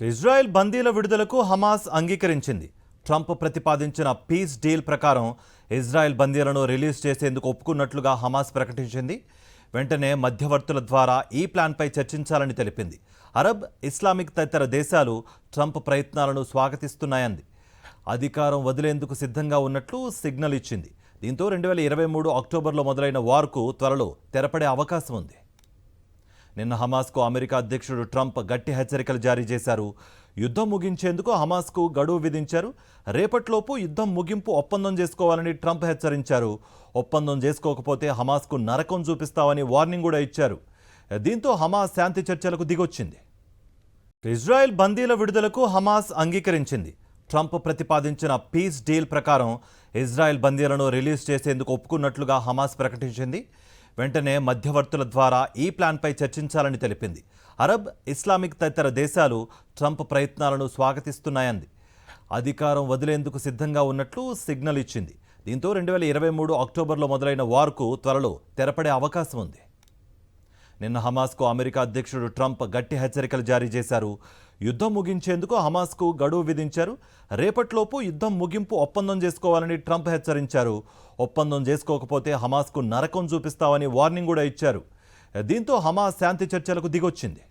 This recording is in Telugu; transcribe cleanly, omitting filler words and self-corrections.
ఇజ్రాయెల్ బందీల విడుదలకు హమాస్ అంగీకరించింది. ట్రంప్ ప్రతిపాదించిన పీస్ డీల్ ప్రకారం ఇజ్రాయెల్ బందీలను రిలీజ్ చేసేందుకు ఒప్పుకున్నట్లుగా హమాస్ ప్రకటించింది. వెంటనే మధ్యవర్తుల ద్వారా ఈ ప్లాన్పై చర్చించాలని తెలిపింది. అరబ్, ఇస్లామిక్ తదితర దేశాలు ట్రంప్ ప్రయత్నాలను స్వాగతిస్తున్నాయంది. అధికారం వదిలేందుకు సిద్ధంగా ఉన్నట్లు సిగ్నల్ ఇచ్చింది. దీంతో 2023 అక్టోబర్లో మొదలైన వార్కు త్వరలో తెరపడే అవకాశం ఉంది. నిన్న హమాస్కు అమెరికా అధ్యక్షుడు ట్రంప్ గట్టి హెచ్చరికలు జారీ చేశారు. యుద్ధం ముగించేందుకు హమాస్కు గడువు విధించారు. రేపట్లోపు యుద్ధం ముగింపు ఒప్పందం చేసుకోవాలని ట్రంప్ హెచ్చరించారు. ఒప్పందం చేసుకోకపోతే హమాస్కు నరకం చూపిస్తామని వార్నింగ్ కూడా ఇచ్చారు. దీంతో హమాస్ శాంతి చర్చలకు దిగొచ్చింది. ఇజ్రాయెల్ బందీల విడుదలకు హమాస్ అంగీకరించింది. ట్రంప్ ప్రతిపాదించిన పీస్ డీల్ ప్రకారం ఇజ్రాయెల్ బందీలను రిలీజ్ చేసేందుకు ఒప్పుకున్నట్లుగా హమాస్ ప్రకటించింది. వెంటనే మధ్యవర్తుల ద్వారా ఈ ప్లాన్పై చర్చించాలని తెలిపింది. అరబ్, ఇస్లామిక్ తదితర దేశాలు ట్రంప్ ప్రయత్నాలను స్వాగతిస్తున్నాయంది. అధికారం వదిలేందుకు సిద్ధంగా ఉన్నట్లు సిగ్నల్ ఇచ్చింది. దీంతో 2023 అక్టోబర్లో మొదలైన వార్కు త్వరలో తెరపడే అవకాశం ఉంది. నిన్న హమాస్కు అమెరికా అధ్యక్షుడు ట్రంప్ గట్టి హెచ్చరికలు జారీ చేశారు. యుద్ధం ముగించేందుకు హమాస్కు గడువు విధించారు. రేపట్లోపు యుద్ధం ముగింపు ఒప్పందం చేసుకోవాలని ట్రంప్ హెచ్చరించారు. ఒప్పందం చేసుకోకపోతే హమాస్కు నరకం చూపిస్తామని వార్నింగ్ కూడా ఇచ్చారు. దీంతో హమాస్ శాంతి చర్చలకు దిగొచ్చింది.